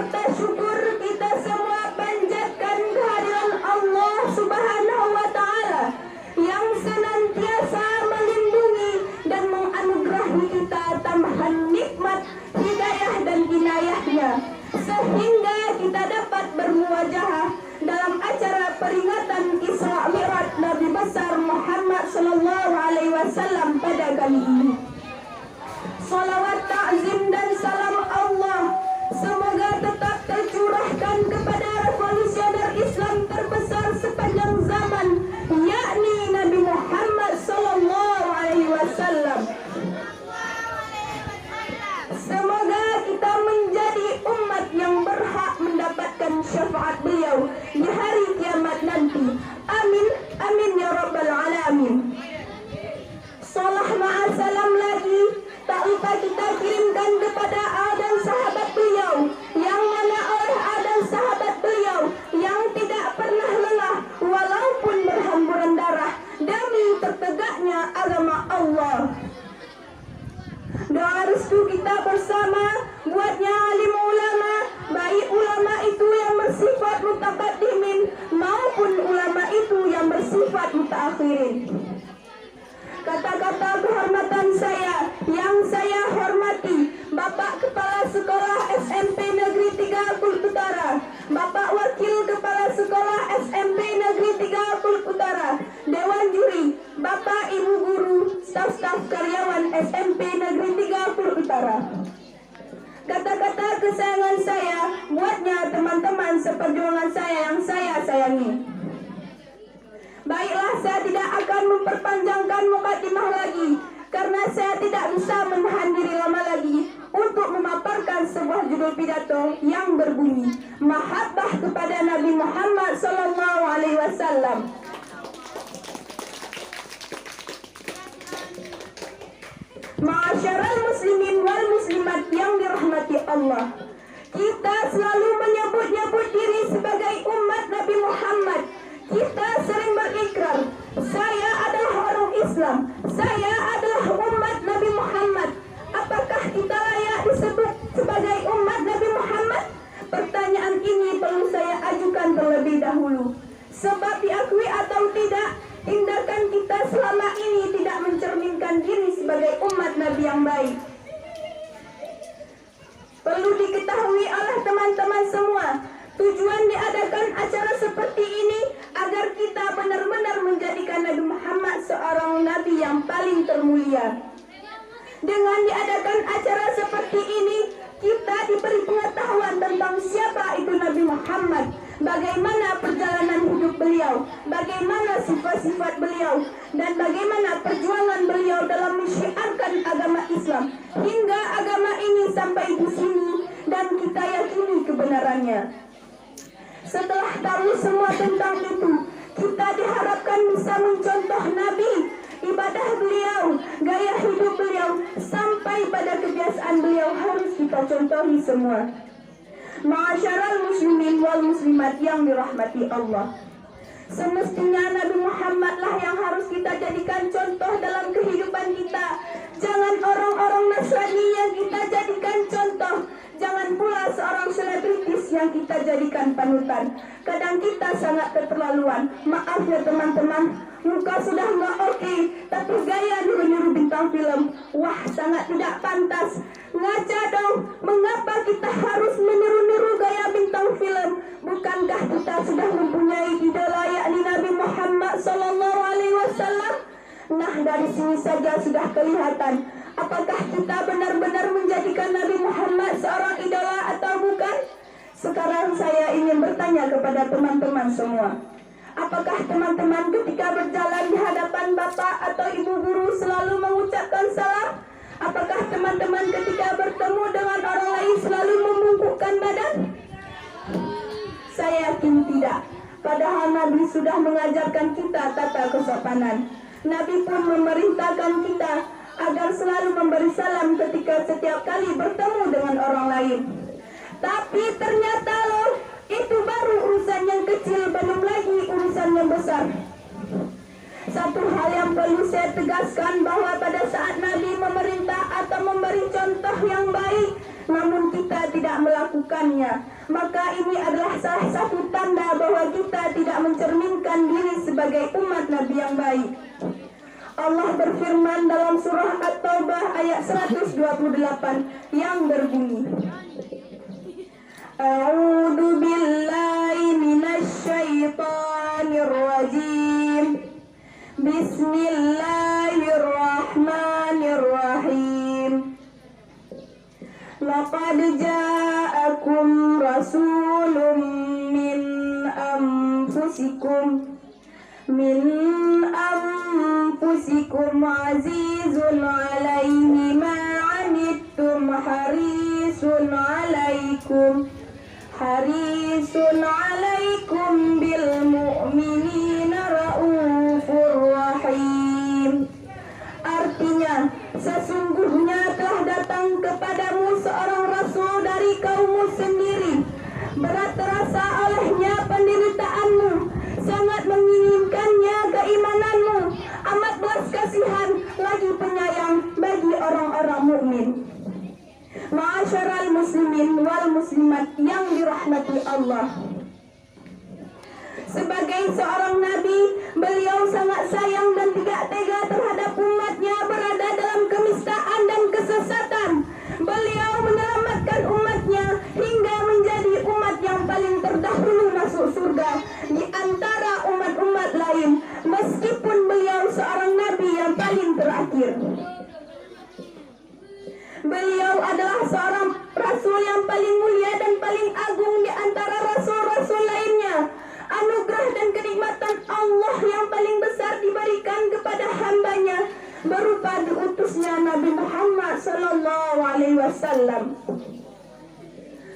serta syukur kita semua panjatkan kehadiran Allah Subhanahu wa Ta'ala yang senantiasa melindungi dan menganugerahi kita tambahan nikmat, hidayah dan inayahnya, sehingga kita dapat bermuwajahah dalam acara peringatan Isra Mi'raj Nabi besar Muhammad sallallahu alaihi wasallam pada kali ini. Salawat, ta'zim dan salam Allah semoga tetap tercurahkan kepada revolusioner Islam terbesar sepanjang zaman, yakni Nabi Muhammad sallallahu alaihi wasallam. Semoga kita menjadi umat yang berhak mendapatkan syafaat beliau di hari kiamat nanti. Amin, amin ya rabbal alamin. Salah ma'asalam lagi tak lupa kita kirimkan kepada al dan sahabat beliau, yang mana oleh al dan sahabat beliau yang tidak pernah lelah walaupun berhamburan darah demi tertegaknya agama Allah. Doa restu kita bersama buatnya alim ulama, baik ulama itu yang bersifat mutaqaddimin maupun ulama itu yang bersifat mutaakhirin. Kata-kata kehormatan saya yang saya hormati Bapak Kepala Sekolah SMP Negeri 3 Kulit Utara, Bapak Wakil Kepala Sekolah SMP Negeri 3 Kulit Utara, Dewan Juri, Bapak Ibu Guru, staf-staf karyawan SMP Negeri 3 Kulit Utara. Kata-kata kesayangan saya buatnya teman-teman seperjuangan saya yang saya sayangi. Baiklah, saya tidak akan memperpanjangkan mukadimah lagi karena saya tidak bisa menahan diri lama lagi untuk memaparkan sebuah judul pidato yang berbunyi Mahabbah kepada Nabi Muhammad sallallahu alaihi wasallam. Ma'asyiral muslimin wal muslimat yang dirahmati Allah, kita selalu menyebut-nyebut diri sebagai umat Nabi Muhammad. Kita sering berikrar, saya adalah orang Islam, saya adalah umat Nabi Muhammad. Apakah kita layak disebut sebagai umat Nabi Muhammad? Pertanyaan ini perlu saya ajukan terlebih dahulu. Sebab diakui atau tidak, tindakan kita selama ini tidak mencerminkan diri sebagai umat Nabi yang baik. Perlu diketahui oleh teman-teman semua, tujuan diadakan acara seperti ini agar kita benar-benar menjadikan Nabi Muhammad seorang Nabi yang paling termulia. Dengan diadakan acara seperti ini, kita diberi pengetahuan tentang siapa itu Nabi Muhammad, bagaimana perjalanan hidup beliau, bagaimana sifat-sifat beliau, dan bagaimana perjuangan beliau dalam mensyiarkan agama Islam hingga agama ini sampai di sini dan kita yakini kebenarannya. Setelah tahu semua tentang itu, kita diharapkan bisa mencontoh Nabi, ibadah beliau, gaya hidup beliau, sampai pada kebiasaan beliau harus kita contohi semua. Ma'asyiral muslimin wal muslimat yang dirahmati Allah, semestinya Nabi Muhammad lah yang harus kita jadikan contoh dalam kehidupan kita. Jangan orang-orang Nasrani yang kita jadikan contoh, jangan pula seorang selebritis yang kita jadikan panutan. Kadang kita sangat keterlaluan. Maaf ya teman-teman, muka sudah nggak oke, tapi gaya niru-niru bintang film, wah sangat tidak pantas. Ngaca dong, mengapa kita harus meniru-niru gaya bintang film? Bukankah kita sudah mempunyai idola yakni Nabi Muhammad sallallahu alaihi wasallam? Nah, dari sini saja sudah kelihatan apakah kita benar-benar menjadikan Nabi Muhammad seorang idola atau bukan. Sekarang saya ingin bertanya kepada teman-teman semua, apakah teman-teman ketika berjalan di hadapan bapak atau ibu guru selalu mengucapkan salam? Apakah teman-teman ketika bertemu dengan orang lain selalu membungkukkan badan? Saya yakin tidak. Padahal Nabi sudah mengajarkan kita tata kesopanan. Nabi pun memerintahkan kita agar selalu memberi salam ketika setiap kali bertemu dengan orang lain. Tapi ternyata loh, itu baru urusan yang kecil, belum lagi urusan yang besar. Satu hal yang perlu saya tegaskan, bahwa pada saat Nabi memerintah atau memberi contoh yang baik, namun kita tidak melakukan melakukannya, maka ini adalah salah satu tanda bahwa kita tidak mencerminkan diri sebagai umat Nabi yang baik. Allah berfirman dalam surah At-Taubah ayat 128 yang berbunyi, A'udzu billahi minasy syaithanir rajim. Bismillahirrahmanirrahim. Laqad ja'akum rasulun min anfusikum azizun 'alaihi ma 'anittum harisun 'alaikum bil mu'minina raufur rahim. Artinya, sesungguhnya telah datang kepadamu seorang rasul dari kaummu sendiri. Berat terasa olehnya penderitaanmu, sangat menginginkannya keimananmu, amat belas kasihan lagi penyayang bagi orang-orang mukmin. Ma'asyiral muslimin wal muslimat yang dirahmati Allah. Sebagai seorang nabi, beliau sangat sayang dan tidak tega terhadap umatnya berada dalam kenistaan dan kesesatan. Beliau menyelamatkan umatnya hingga menjadi umat yang paling terdahulu masuk surga di antara umat-umat lain, meskipun beliau seorang nabi yang paling terakhir. Beliau adalah seorang rasul yang paling mulia dan paling agung di antara rasul-rasul lainnya. Anugerah dan kenikmatan Allah yang paling besar diberikan kepada hambanya berupa diutusnya Nabi Muhammad sallallahu alaihi wasallam.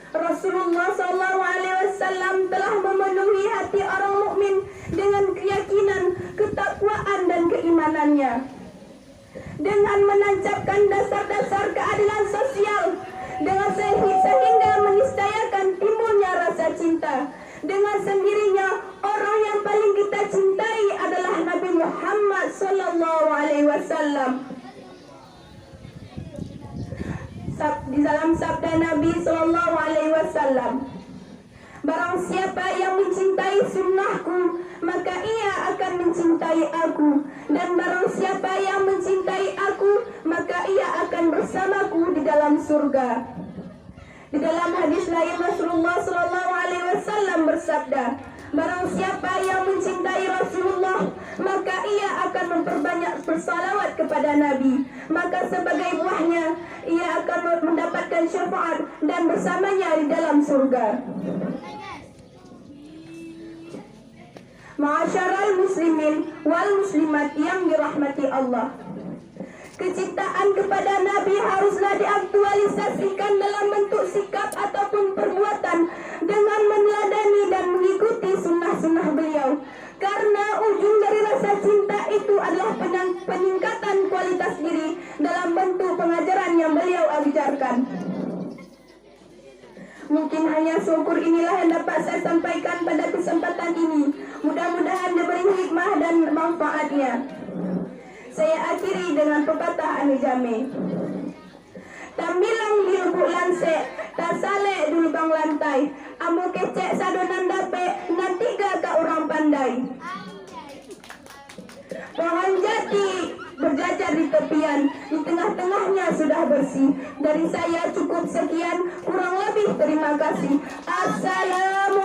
Rasulullah sallallahu alaihi wasallam telah memenuhi hati orang mukmin dengan keyakinan, ketakwaan dan keimanannya. Dengan menancapkan dasar-dasar keadilan sosial, dengan sehingga meniscayakan timbulnya rasa cinta. Dengan sendirinya orang yang paling kita cintai adalah Nabi Muhammad sallallahu alaihi wasallam. Di dalam sabda Nabi sallallahu alaihi wasallam, barang siapa yang mencintai sunnahku, maka ia akan mencintai aku, dan barang siapa yang mencintai aku, maka ia akan bersamaku di dalam surga. Di dalam hadis lain Rasulullah sallallahu alaihi wasallam bersabda, barang siapa yang mencintai Rasulullah, maka ia akan memperbanyak bersalawat kepada Nabi, maka sebagai buahnya ia akan mendapatkan syafaat dan bersamanya di dalam surga. Ma'asyiral muslimin wal muslimat yang dirahmati Allah. Kecintaan kepada Nabi haruslah diaktualisasikan dalam bentuk sikap ataupun perbuatan dengan meneladani dan mengikuti sunnah-sunnah beliau. Karena ujung dari rasa cinta itu adalah peningkatan kualitas diri dalam bentuk pengajaran yang beliau ajarkan. Mungkin hanya syukur inilah yang dapat saya sampaikan pada kesempatan ini. Mudah-mudahan diberi hikmah dan manfaatnya. Saya akhiri dengan pepatah anu jame. Tamilang di lubuk lansek, tak salek di lubang lantai. Ambo kecek sadonan dape, nantiga ka orang pandai. Pohon jati berjajar di tepian, di tengah-tengahnya sudah bersih. Dari saya cukup sekian, kurang lebih terima kasih. Assalamualaikum.